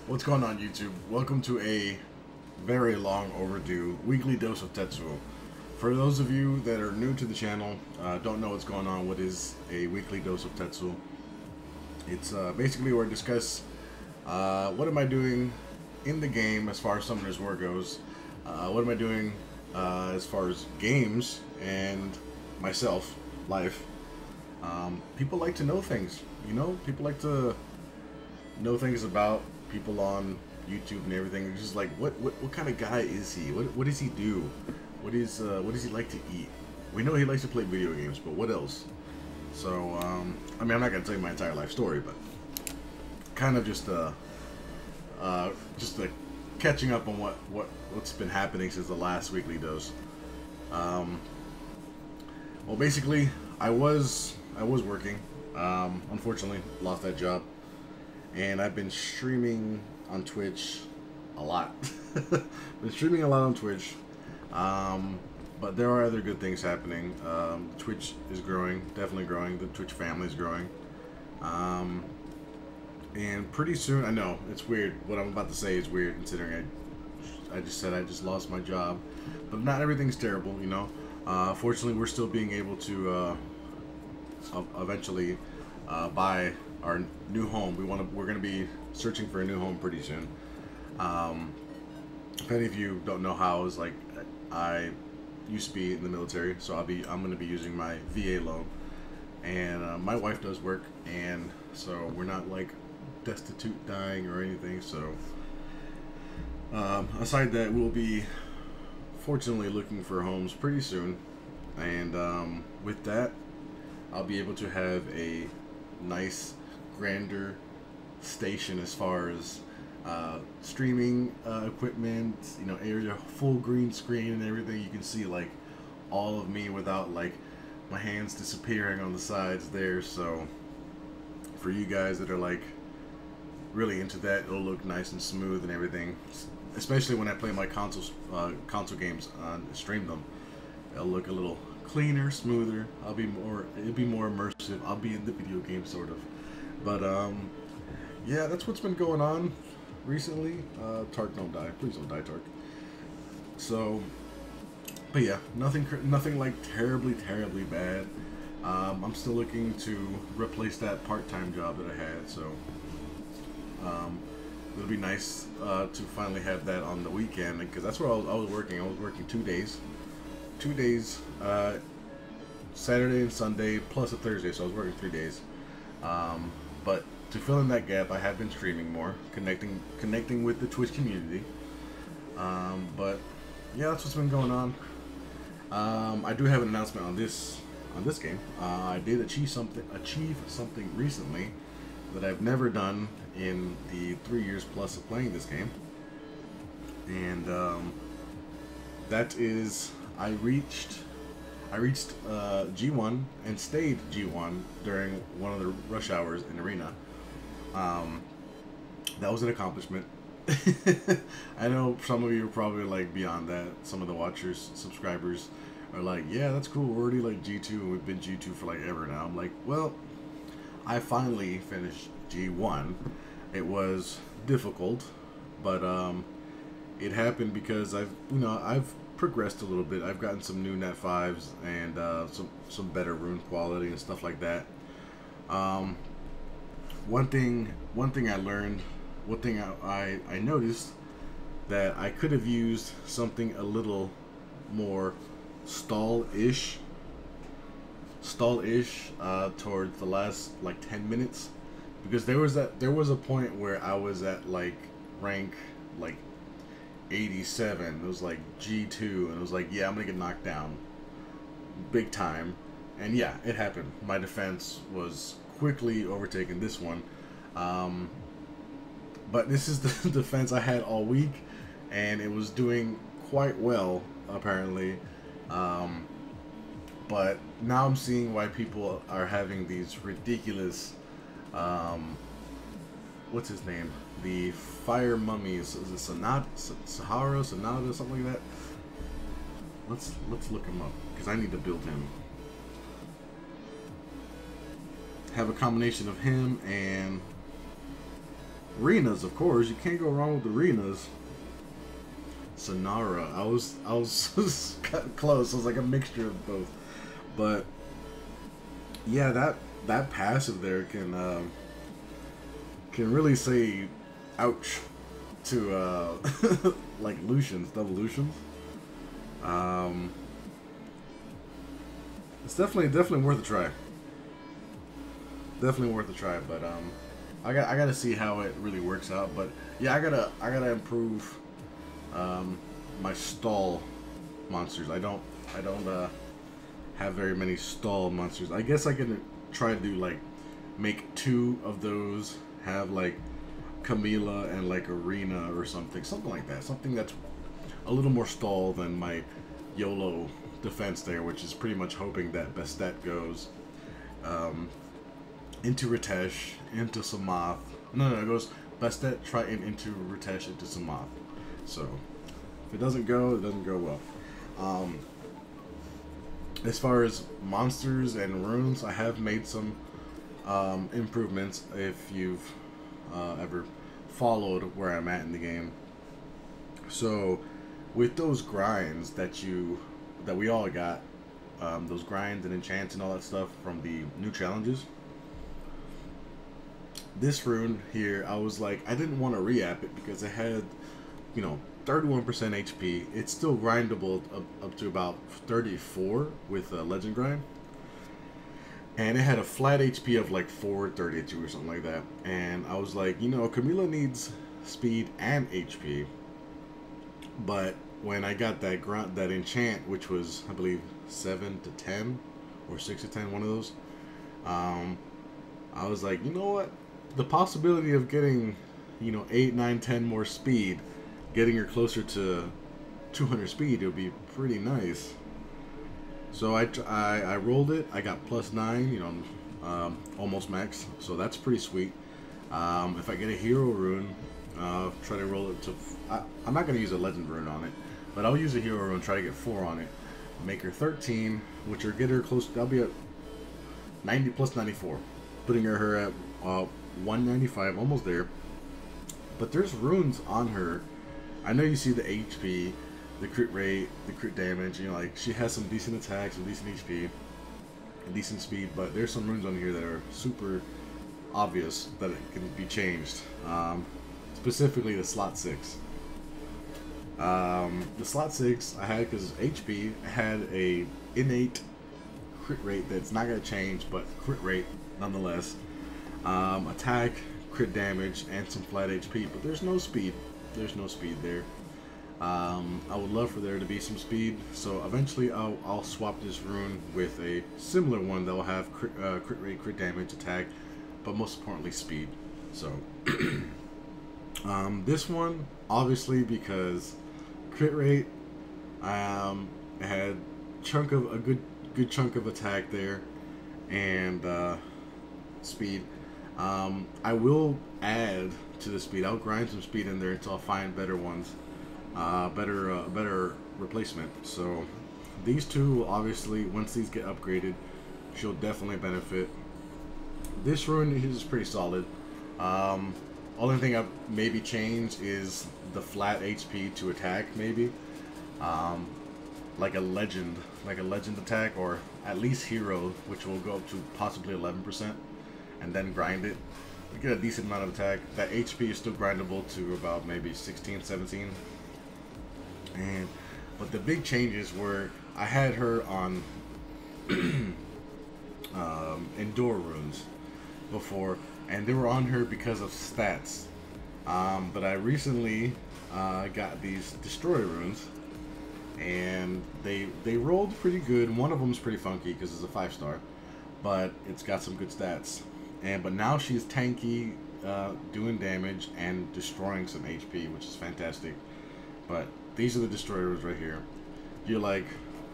What's going on, YouTube? Welcome to a very long overdue weekly dose of Tetsuo. For those of you that are new to the channel, don't know what's going on, what is a weekly dose of Tetsuo? It's basically where I discuss what am I doing in the game as far as Summoner's War goes, what am I doing as far as games and myself, life. People like to know things, you know? People like to know things about people on YouTube and everything. It's just like, what kind of guy is he? What does he do? What does he like to eat? We know he likes to play video games, but what else? So I mean, I'm not gonna tell you my entire life story, but kind of just catching up on what's been happening since the last weekly dose. Well, basically, I was working. Unfortunately, lost that job. And I've been streaming on Twitch a lot. Been streaming a lot on Twitch. But there are other good things happening. Twitch is growing, definitely growing. The Twitch family is growing. And pretty soon, I know, it's weird. What I'm about to say is weird considering I just said I just lost my job. But not everything's terrible, you know. Fortunately, we're still being able to eventually buy our new home. We're going to be searching for a new home pretty soon. If any of you don't know how, it's like I used to be in the military, so I'm going to be using my VA loan, and my wife does work, and so we're not like destitute, dying or anything. So aside that, we'll be fortunately looking for homes pretty soon, and with that, I'll be able to have a nice, grander station as far as streaming equipment, you know, area, full green screen and everything. You can see like all of me without like my hands disappearing on the sides there. So for you guys that are like really into that, it'll look nice and smooth and everything, especially when I play my console games on stream them. It'll look a little cleaner, smoother. It'll be more immersive. I'll be in the video game sort of. But yeah, that's what's been going on recently. Tark, don't die, please don't die, Tark. So, but yeah, nothing like terribly bad. I'm still looking to replace that part-time job that I had, so it'll be nice to finally have that on the weekend, because that's where I was working. I was working 2 days. 2 days, Saturday and Sunday plus a Thursday, so I was working 3 days. But to fill in that gap, I have been streaming more, connecting with the Twitch community. But yeah, that's what's been going on. I do have an announcement on this game. I did achieve something recently that I've never done in the 3 years plus of playing this game, and that is I reached G1 and stayed G1 during one of the rush hours in Arena. That was an accomplishment. I know some of you are probably like beyond that. Some of the watchers, subscribers are like, yeah, that's cool, we're already like G2 and we've been G2 for like ever now. I'm like, well, I finally finished G1. It was difficult, but it happened because I've progressed a little bit. I've gotten some new Net 5s and some better rune quality and stuff like that. One thing I learned, I noticed that I could have used something a little more stall-ish towards the last like 10 minutes, because there was a point where I was at like rank like 87. It was like G2, and it was like, yeah, I'm gonna get knocked down big time. And yeah, it happened. My defense was quickly overtaken this one, but this is the defense I had all week, and it was doing quite well apparently. But now I'm seeing why people are having these ridiculous what's his name? The fire mummies. Is it Sahara, something like that? Let's look him up, because I need to build him. Have a combination of him and Renas, of course. You can't go wrong with the Renas. Sonara. I was close. It was like a mixture of both. But yeah, that passive there can really say ouch to like Lucians, double Lucians. It's definitely worth a try. Definitely worth a try, but I gotta see how it really works out. But yeah, I gotta improve my stall monsters. I don't have very many stall monsters. I guess I can try to do like make 2 of those, have like Camila and like Arena or something like that. Something that's a little more stall than my YOLO defense there, which is pretty much hoping that Bastet goes into Ritesh, into Samath. No, it goes Bastet, Triton, into Ritesh, into Samath. So if it doesn't go, it doesn't go well. As far as monsters and runes, I have made some improvements. If you've ever followed where I'm at in the game, so with those grinds that we all got, those grinds and enchants and all that stuff from the new challenges. This rune here, I was like, I didn't want to re-app it because it had, 31% HP. It's still grindable up to about 34 with a legend grind. And it had a flat HP of like 432 or something like that. And I was like, Camila needs speed and HP. But when I got that enchant, which was, I believe, 7 to 10 or 6 to 10, one of those, I was like, you know what? The possibility of getting, 8, 9, 10 more speed, getting her closer to 200 speed, it would be pretty nice. So I rolled it. I got +9, almost max. So that's pretty sweet. If I get a hero rune, try to roll it to... I'm not going to use a legend rune on it, but I'll use a hero rune, try to get 4 on it. Make her 13, which will get her close... I'll be at 90 plus 94. Putting her at 195, almost there. But there's runes on her. I know you see the HP, the crit rate, the crit damage. Like she has some decent attacks, some decent HP, and decent speed. But there's some runes on here that are super obvious that it can be changed. Specifically the slot 6. The slot 6 I had because HP had a innate crit rate that's not going to change, but crit rate nonetheless. Attack, crit damage, and some flat HP, but there's no speed. There's no speed there. I would love for there to be some speed, so eventually I'll swap this rune with a similar one that will have crit rate, crit damage, attack, but most importantly speed. So this one, obviously, because crit rate, it had a good chunk of attack there, and speed. I will add to the speed. I'll grind some speed in there until I find better ones, better replacement. So these two will obviously, once these get upgraded, she'll definitely benefit. This rune is pretty solid. Only thing I've maybe changed is the flat HP to attack, maybe. Like a legend attack, or at least hero, which will go up to possibly 11%, and then grind it. You get a decent amount of attack. That HP is still grindable to about maybe 16, 17. But the big changes were I had her on Endure runes before, and they were on her because of stats. But I recently got these Destroy runes, and they rolled pretty good. One of them's pretty funky because it's a 5-star, but it's got some good stats. But now she's tanky, doing damage and destroying some HP, which is fantastic. But these are the destroyers right here. You're like,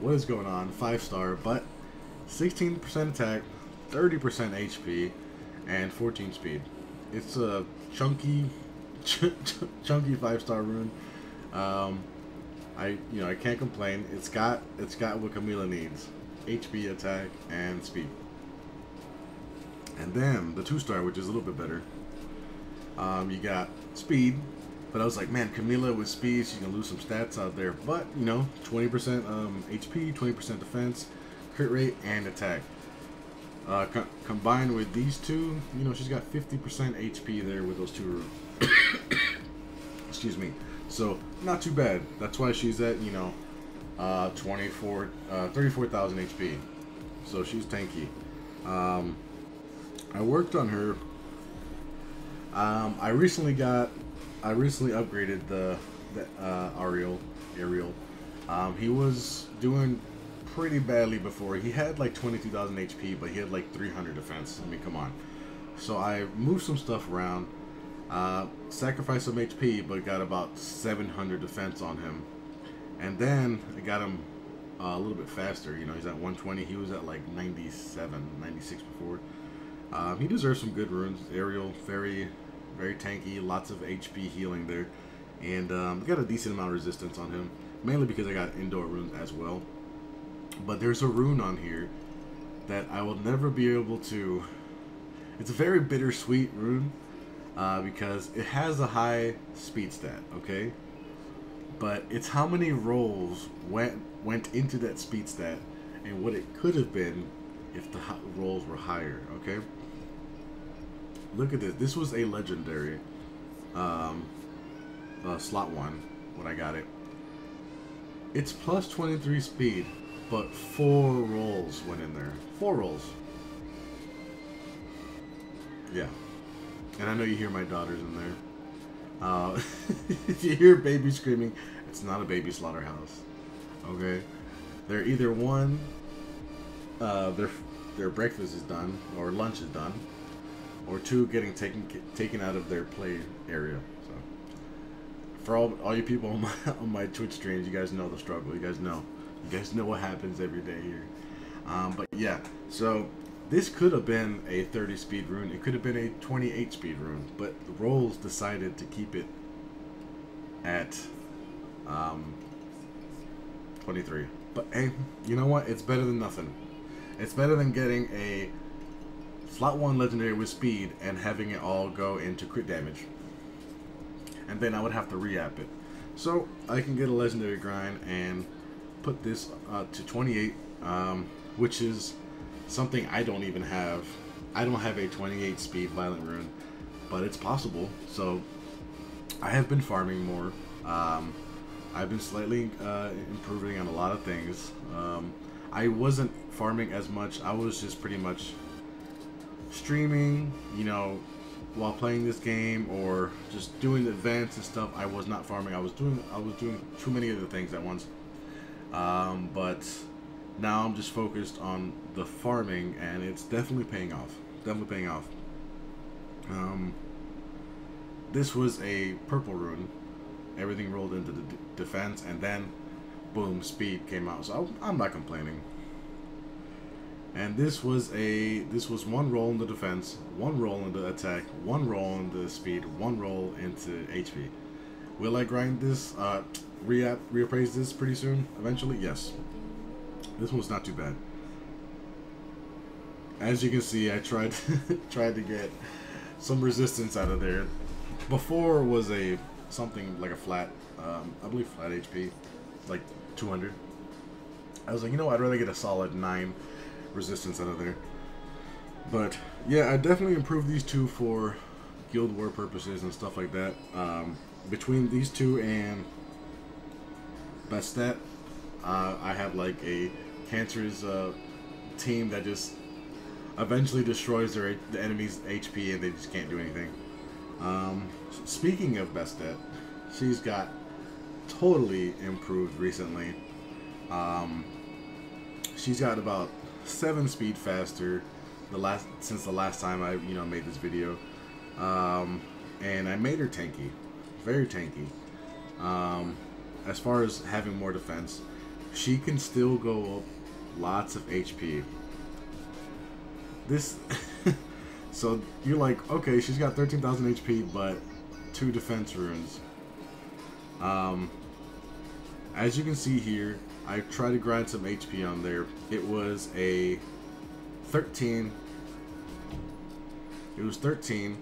what is going on? 5-star, but 16% attack, 30% HP, and 14 speed. It's a chunky 5-star rune. I can't complain. It's got what Camila needs: HP, attack, and speed. And then the 2-star, which is a little bit better. You got speed, but I was like, man, Camila with speed, she's gonna lose some stats out there. But you know, 20% HP, 20% defense, crit rate, and attack. Combined with these two, you know, she's got 50% HP there with those two. Excuse me. So not too bad. That's why she's at, you know, 34,000 HP. So she's tanky. I worked on her. I recently upgraded the Ariel. He was doing pretty badly before. He had like 22,000 HP, but he had like 300 defense. I mean, come on. So I moved some stuff around, sacrificed some HP, but got about 700 defense on him. And then I got him a little bit faster. You know, he's at 120. He was at like 97, 96 before. He deserves some good runes. Ariel, very, very tanky. Lots of HP healing there. And got a decent amount of resistance on him. Mainly because I got indoor runes as well. But there's a rune on here that I will never be able to... It's a very bittersweet rune. Because it has a high speed stat, okay? But it's how many rolls went into that speed stat and what it could have been if the rolls were higher, okay? Look at this. This was a legendary slot 1 when I got it. It's plus 23 speed, but 4 rolls went in there. 4 rolls. Yeah. And I know you hear my daughters in there. If you hear baby screaming, it's not a baby slaughterhouse. Okay? They're either one, their breakfast is done, or lunch is done, or 2, getting taken out of their play area. So, for all you people on my Twitch streams, you guys know the struggle. You guys know what happens every day here. But yeah, so this could have been a 30 speed rune. It could have been a 28 speed rune, but the rolls decided to keep it at 23. But hey, you know what? It's better than nothing. It's better than getting a slot 1 legendary with speed and having it all go into crit damage. And then I would have to re-app it. So I can get a legendary grind and put this to 28, which is something I don't even have. I don't have a 28 speed violent rune, but it's possible. So I have been farming more. I've been slightly improving on a lot of things. I wasn't farming as much. I was just pretty much streaming, you know, while playing this game, or just doing events and stuff. I was not farming. I was doing too many other things at once. But now I'm just focused on the farming, and it's definitely paying off. Definitely paying off. This was a purple rune. Everything rolled into the defense, and then boom, speed came out. So I'm not complaining. And this was 1 roll into defense, 1 roll into attack, 1 roll into speed, 1 roll into HP. Will I grind this, reappraise this pretty soon? Eventually, yes. This one's not too bad. As you can see, I tried to get some resistance out of there. Before was something like a flat, I believe flat HP, like 200. I was like, you know what, I'd rather get a solid 9 resistance out of there. But yeah, I definitely improved these two for guild war purposes and stuff like that. Between these two and best stat, I have like a cancerous team that just eventually destroys the enemy's HP and they just can't do anything. Speaking of best stat, she's got totally improved recently. She's got about 7 speed faster since the last time I made this video, and I made her tanky, very tanky. As far as having more defense, she can still go up lots of HP. This so you're like, okay, she's got 13,000 HP but 2 defense runes. As you can see here, I tried to grind some HP on there. It was a 13. It was 13.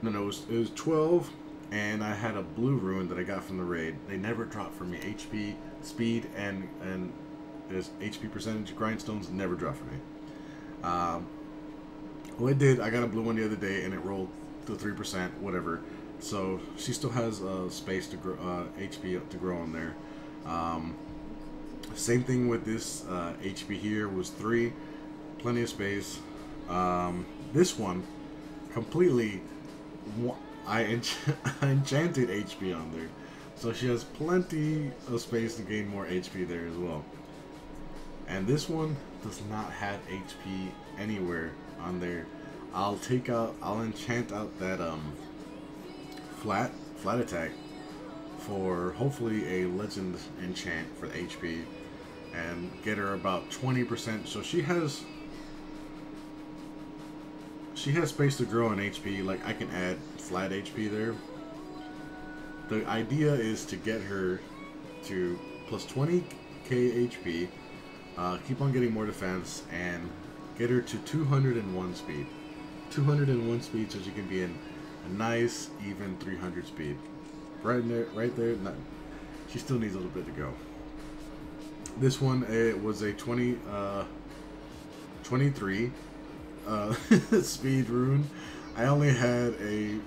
No, no, it was 12, and I had a blue rune that I got from the raid. They never dropped for me. HP, speed, and there's HP percentage. Grindstones never dropped for me. Um, well, it did. I got a blue one the other day, and it rolled to 3%, whatever. So she still has space to grow, HP to grow on there. Same thing with this HP here was 3, plenty of space. This one completely. I enchanted HP on there, so she has plenty of space to gain more HP there as well. And this one does not have HP anywhere on there. I'll enchant out that flat attack for hopefully a legend enchant for the HP and get her about 20%. So she has space to grow in HP. Like, I can add flat HP there. The idea is to get her to plus 20k HP, keep on getting more defense, and get her to 201 speed. 201 speed, so she can be in a nice, even 300 speed. Right there. Not, she still needs a little bit to go. This one, it was a 23 speed rune. I only had a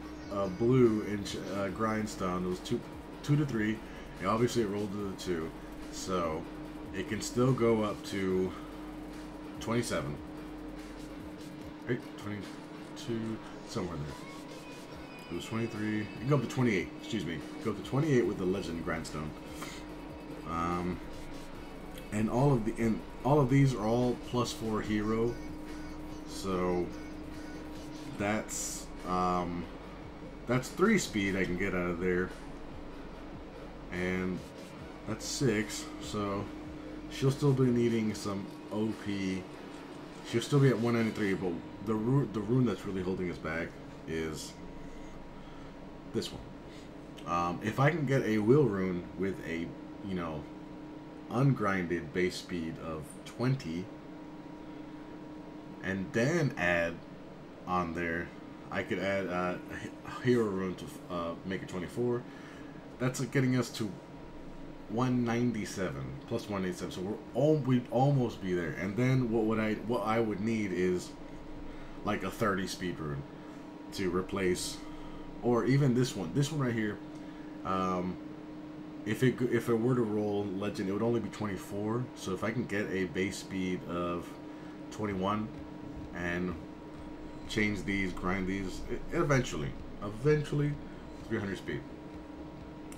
blue in grindstone. It was 2 to 3. And obviously it rolled to the 2, so it can still go up to 27. Right, 22, somewhere there. It was 23. You can go up to 28. Excuse me. Go up to 28 with the legend grindstone. And all of these are all +4 hero. So that's 3 speed I can get out of there, and that's 6. So she'll still be needing some OP. She'll still be at 193, but the rune that's really holding us back is this one. If I can get a will rune with a, you know, ungrinded base speed of 20, and then add on there, I could add a hero rune to make it 24. That's getting us to 197 plus 187. So we'd almost be there. And then what I would need is like a 30 speed rune to replace, or even this one right here. If it were to roll legend, it would only be 24. So if I can get a base speed of 21 and change these, grind these, eventually 300 speed.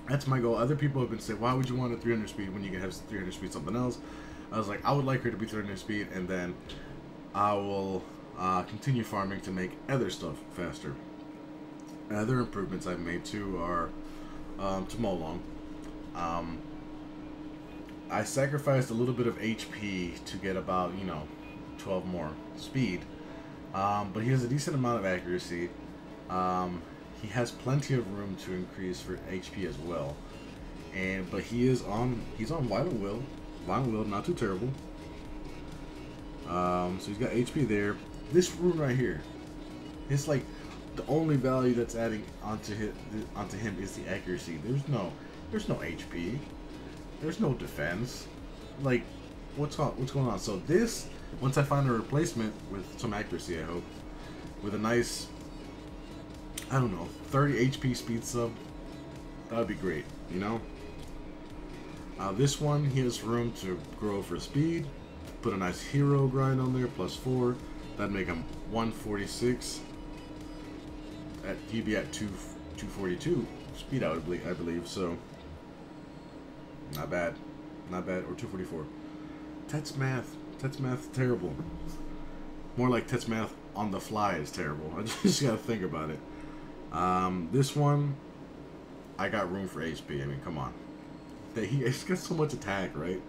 That's my goal. Other people have been saying, why would you want a 300 speed when you can have 300 speed something else? I was like, I would like her to be 300 speed, and then I will continue farming to make other stuff faster. Other improvements I've made too are to mow long. I sacrificed a little bit of HP to get about, 12 more speed, but he has a decent amount of accuracy. He has plenty of room to increase for HP as well, but he's on Violent Will. Violent Will, not too terrible. So he's got HP there. This rune right here, it's like the only value that's adding onto him is the accuracy. There's no HP. There's no defense. Like, what's going on? So this, once I find a replacement with some accuracy, I hope, with a nice, I don't know, 30 HP speed sub, that would be great, you know? This one, he has room to grow for speed. Put a nice hero grind on there, +4. That'd make him 146. He'd be at 242 speed, I believe. So not bad, or 244. Tet's math terrible. More like Tet's math on the fly is terrible. I just gotta think about it. This one, I got room for HP. I mean, come on. He's got so much attack, right?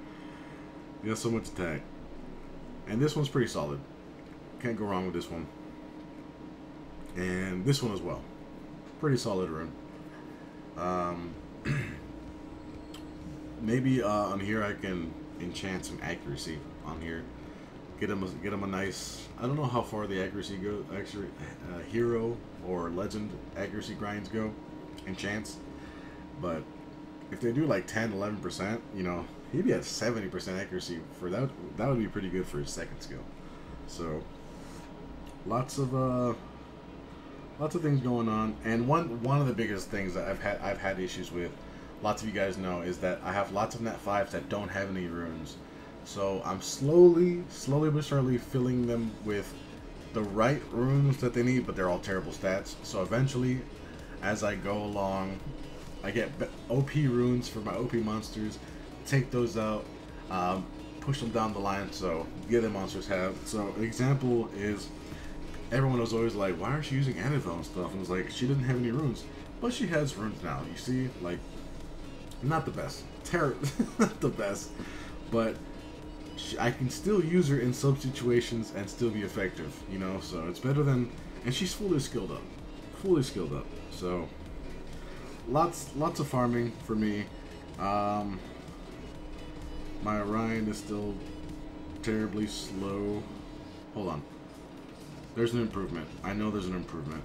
He has so much attack. And this one's pretty solid. Can't go wrong with this one. And this one as well. Pretty solid rune. Maybe on here I can enchant some accuracy on here. Get him a nice. I don't know how far the accuracy go. Actually, hero or legend accuracy grinds go, and chance. But if they do like 10, 11%, you know, he'd be at 70% accuracy for that. That would be pretty good for his second skill. So lots of things going on. And one of the biggest things that I've had issues with, lots of you guys know, is that I have lots of Nat 5s that don't have any runes. So I'm slowly but surely filling them with the right runes that they need, but they're all terrible stats. So eventually, as I go along, I get OP runes for my OP monsters, take those out, push them down the line so the other monsters have. So an example is, everyone was always like, why aren't you using Annabelle and stuff? And it was like, she didn't have any runes. But she has runes now, you see? Like, not the best. Not the best. But I can still use her in some situations and still be effective, you know? So it's better than... And she's fully skilled up. Fully skilled up. So, lots of farming for me. My Orion is still terribly slow. Hold on. There's an improvement. I know there's an improvement.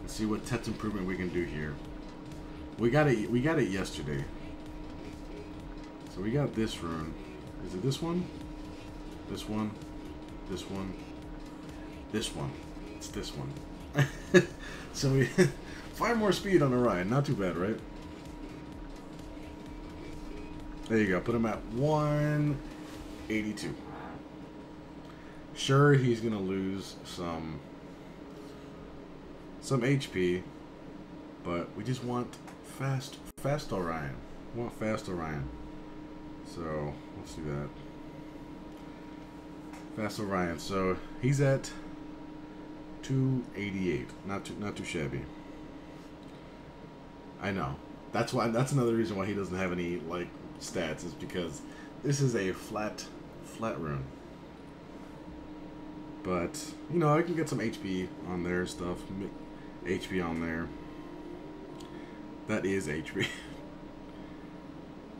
Let's see what Tet's improvement we can do here. We got it yesterday. So we got this rune. Is it this one? This one? This one? This one. It's this one. So we 5 more speed on Orion. Not too bad, right? There you go. Put him at 182. Sure, he's gonna lose some HP, but we just want fast Orion. We want fast Orion. So let's do that. Fast Orion. So he's at 288. Not too shabby. I know. That's another reason why he doesn't have any like stats, is because this is a flat rune. But you know, I can get some HP on there stuff. HP on there. That is HP.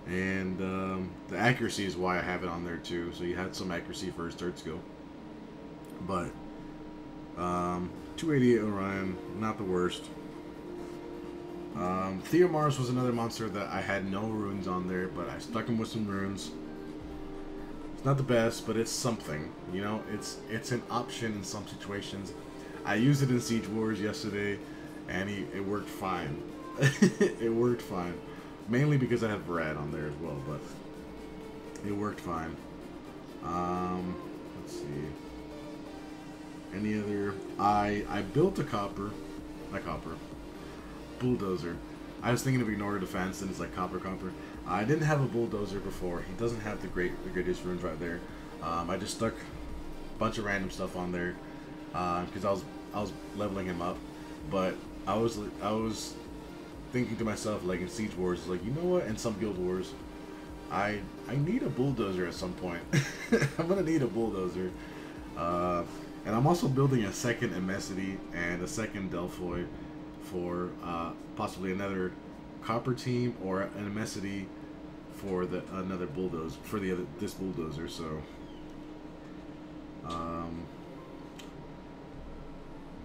And the accuracy is why I have it on there too. So you had some accuracy for his third skill. But 288 Orion, not the worst. Theomars was another monster that I had no runes on there, but I stuck him with some runes. It's not the best, but it's something. You know, it's an option in some situations. I used it in Siege Wars yesterday, and it worked fine. It worked fine. Mainly because I had Brad on there as well, but it worked fine. Let's see. Any other... I built a bulldozer. I was thinking of Ignore Defense, and it's like copper. I didn't have a bulldozer before. He doesn't have the greatest runes right there. I just stuck a bunch of random stuff on there because I was leveling him up, but I was thinking to myself, like in Siege Wars, like, you know what? In some Guild Wars, I need a bulldozer at some point. I'm gonna need a bulldozer, and I'm also building a second Immensity and a second Delphoid for possibly another copper team, or an Immensity for another bulldozer for this bulldozer. So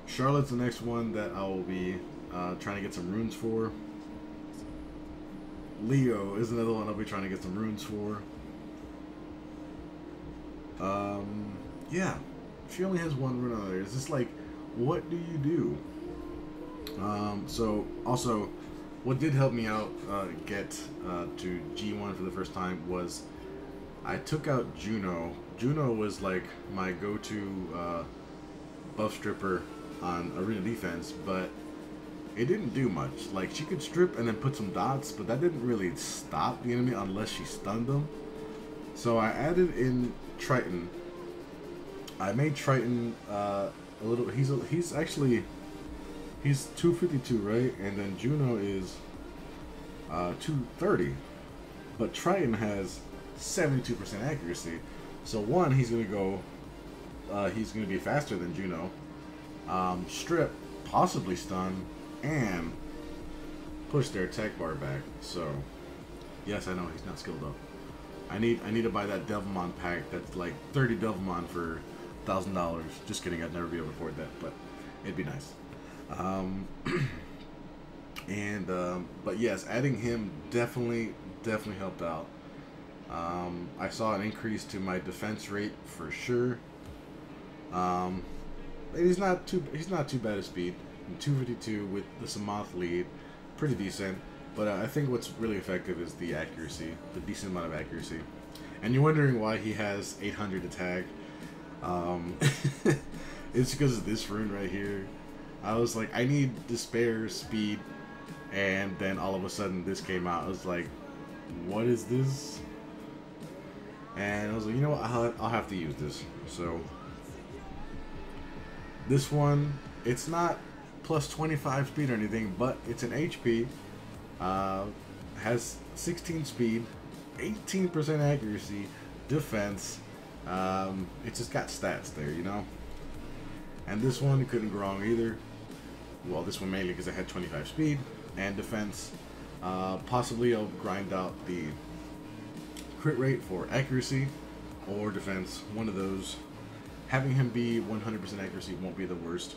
Charlotte's the next one that I will be trying to get some runes for. Leo is another one I'll be trying to get some runes for. Yeah, she only has one rune on there. It's just like, what do you do? So also, what did help me out get to G1 for the first time was I took out Juno. Juno was like my go-to buff stripper on arena defense, but it didn't do much. Like, she could strip and then put some dots, but that didn't really stop the enemy unless she stunned them. So I added in Triton. I made Triton a little... He's actually... He's 252, right? And then Juno is 230. But Triton has 72% accuracy. So one, he's going to go... he's going to be faster than Juno. Strip, possibly stun, and push their attack bar back. So Yes, I know he's not skilled up. I need to buy that Devilmon pack that's like 30 Devilmon for $1,000. Just kidding, I'd never be able to afford that, but it'd be nice. Um, but yes, adding him definitely helped out. I saw an increase to my defense rate for sure. Um, he's not too bad at speed. 252 with the Samoth lead, pretty decent. But I think what's really effective is the accuracy, the decent amount of accuracy. And you're wondering why he has 800 attack. It's because of this rune right here. I was like, I need despair speed, and then all of a sudden this came out. I was like, what is this? And I was like, you know what, I'll have to use this. So this one, it's not plus 25 speed or anything, but it's an HP. Has 16 speed, 18% accuracy, defense. It just got stats there, you know. And this one couldn't go wrong either. Well, this one mainly because I had 25 speed and defense. Possibly I'll grind out the crit rate for accuracy or defense, one of those. Having him be 100% accuracy won't be the worst.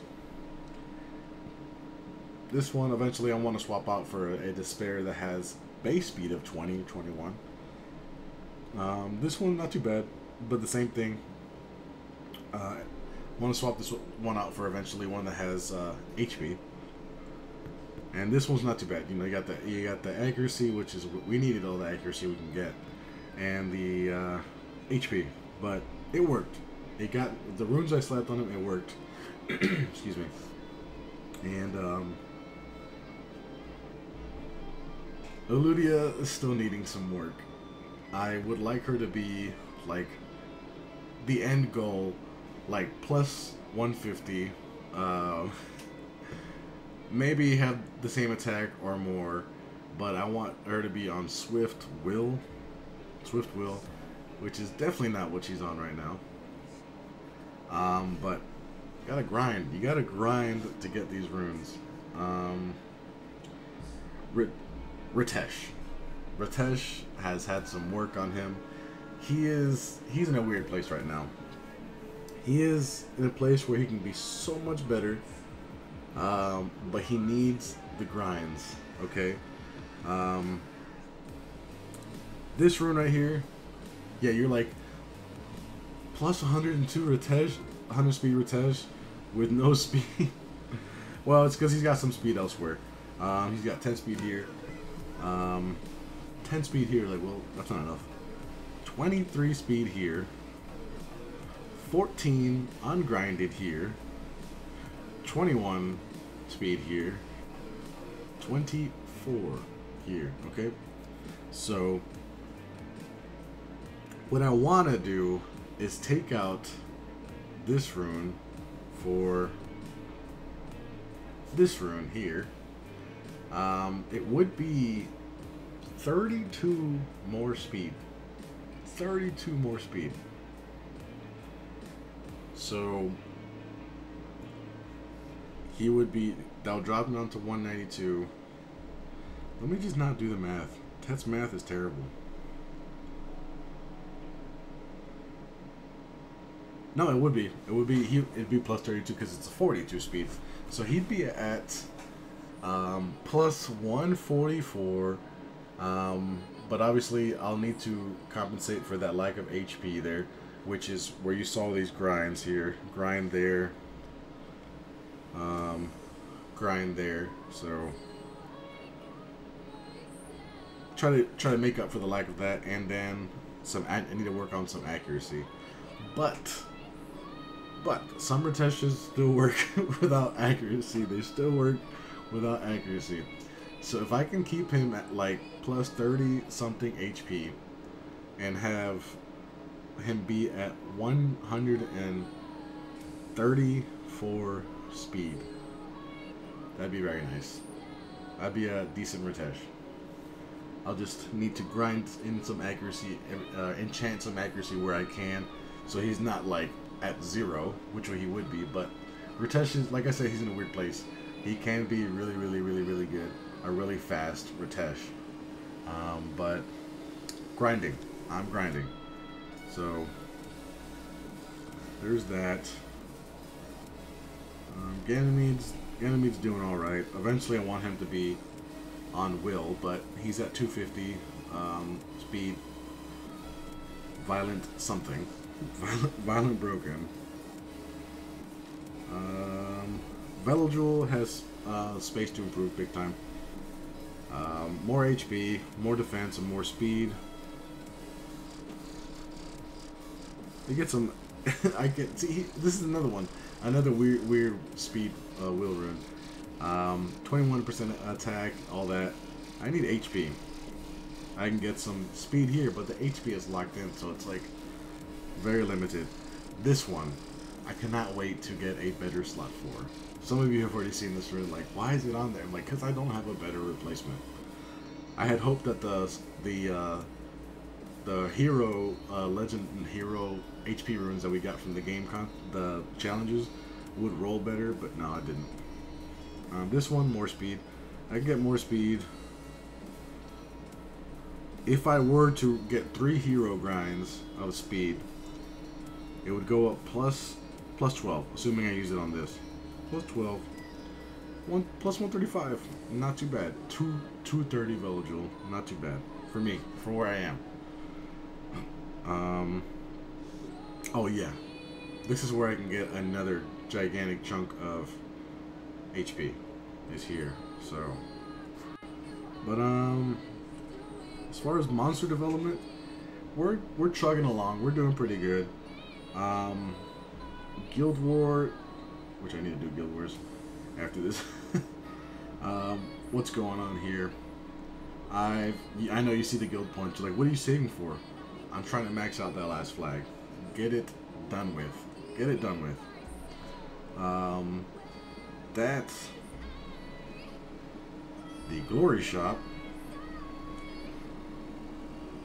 This one eventually I want to swap out for a despair that has base speed of 20, 21. This one not too bad, but the same thing. Want to swap this one out for eventually one that has HP. And this one's not too bad. You know, you got the accuracy, which is we needed all the accuracy we can get, and the HP. But it worked. It got the runes I slapped on him. It worked. Excuse me. And Eludia is still needing some work. I would like her to be like the end goal, like plus 150. Maybe have the same attack or more, but I want her to be on Swift Will, which is definitely not what she's on right now. But you gotta grind. You gotta grind to get these runes. Ritesh has had some work on him. He's in a weird place right now. He is in a place where he can be so much better, but he needs the grinds. Okay. This rune right here, yeah, you're like plus 102 Ritesh, 100 speed Ritesh with no speed. Well, it's because he's got some speed elsewhere. He's got 10 speed here. 10 speed here, like, well, that's not enough. 23 speed here. 14 ungrinded here. 21 speed here. 24 here, okay? So, what I want to do is take out this rune for this rune here. It would be 32 more speed. 32 more speed. So he would be, that'll drop him down to 192. Let me just not do the math. Tet's math is terrible. No, it would be. It'd be plus 32 because it's a 42 speed. So he'd be at plus 144. But obviously I'll need to compensate for that lack of HP there, which is where you saw these grinds here. Grind there. Grind there. So try to make up for the lack of that, and then I need to work on some accuracy. But some Riteshas still work without accuracy. They still work without accuracy. So if I can keep him at like plus 30 something HP and have him be at 134 speed, that'd be very nice. That'd be a decent Ritesh. I'll just need to grind in some accuracy, enchant some accuracy where I can, so he's not like at 0, which he would be. But Ritesh is, like I said, he's in a weird place. He can be really good, a really fast Ritesh. But grinding. I'm grinding. So there's that. Ganymede's doing alright. Eventually I want him to be on will, but he's at 250 speed. Violent something. Violent broken. Velojoule has space to improve big time. More HP, more defense, and more speed. You get some. I get see. This is another one. Another weird speed wheel rune. 21% attack, all that. I need HP. I can get some speed here, but the HP is locked in, so it's like very limited. This one, I cannot wait to get a better slot for. Some of you have already seen this rune, like, why is it on there? I'm like, because I don't have a better replacement. I had hoped that the hero, legend and hero HP runes that we got from the the challenges would roll better, but no, I didn't. This one, more speed. I can get more speed. If I were to get 3 hero grinds of speed, it would go up plus 12, assuming I use it on this. Plus 12. Plus 135. Not too bad. 230 Velojoule. Not too bad. For me. For where I am. Oh yeah. This is where I can get another gigantic chunk of HP. Is here. So. But as far as monster development, we're chugging along. We're doing pretty good. Guild War, which I need to do Guild Wars after this. What's going on here? I know you see the guild points. You're like, what are you saving for? I'm trying to max out that last flag. Get it done with. Get it done with. That's the glory shop.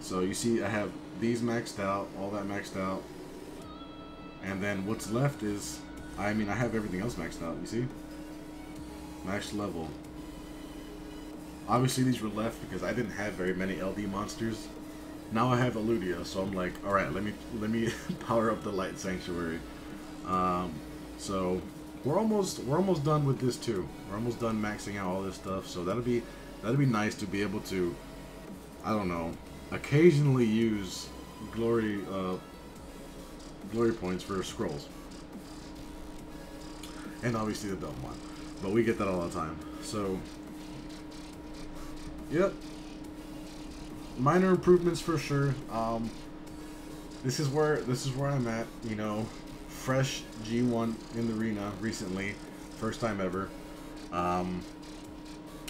So you see I have these maxed out, all that maxed out. And then what's left is, I mean, I have everything else maxed out, you see? Max level. Obviously these were left because I didn't have very many LD monsters. Now I have Eludia, so I'm like, alright, let me power up the Light Sanctuary. So we're almost done with this too. We're almost done maxing out all this stuff, so that'll be nice to be able to, I don't know, occasionally use glory points for scrolls, and obviously the dumb one, but we get that all the time. So yep, minor improvements for sure. This is where I'm at, you know. Fresh G1 in the arena recently, first time ever. I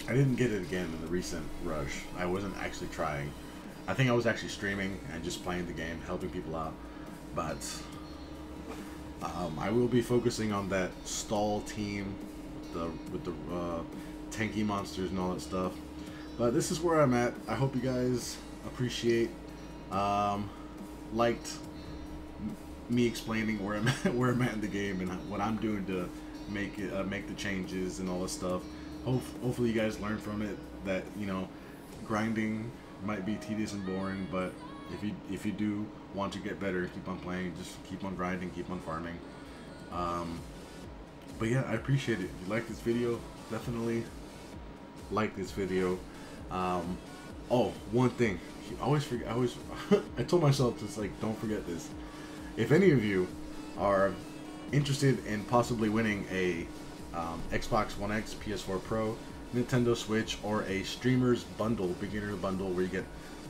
didn't get it again in the recent rush. I wasn't actually trying. I think I was actually streaming and just playing the game, helping people out. But I will be focusing on that stall team with the tanky monsters and all that stuff. But this is where I'm at. I hope you guys appreciate, liked me explaining where I'm at in the game and what I'm doing to make the changes and all this stuff. Hopefully you guys learn from it that, you know, grinding might be tedious and boring, but if you do want to get better, keep on playing, just keep on grinding, keep on farming. But yeah, I appreciate it. If you like this video, definitely like this video. Oh, one thing, I always forget. I told myself to, like, don't forget this. If any of you are interested in possibly winning a Xbox One X, PS4 Pro, Nintendo Switch, or a streamer's bundle, beginner bundle, where you get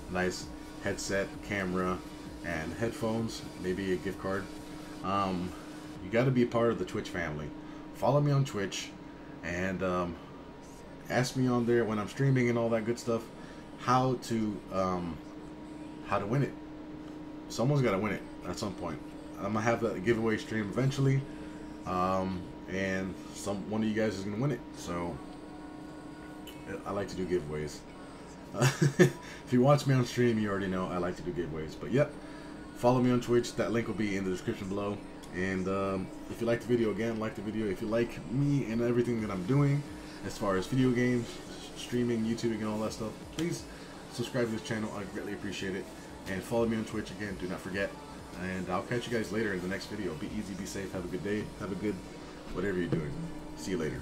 a nice headset, camera, and headphones, maybe a gift card, you got to be a part of the Twitch family. Follow me on Twitch, and ask me on there when I'm streaming and all that good stuff how to win it. Someone's got to win it at some point. I'm gonna have a giveaway stream eventually, and one of you guys is gonna win it. So I like to do giveaways. If you watch me on stream, you already know I like to do giveaways. But yep, follow me on Twitch. That link will be in the description below. And if you like the video, again, like the video. If you like me and everything that I'm doing as far as video games, streaming, YouTubing, and all that stuff, please subscribe to this channel. I greatly appreciate it. And follow me on Twitch again. Do not forget. And I'll catch you guys later in the next video. Be easy, be safe, have a good day, have a good whatever you're doing. See you later.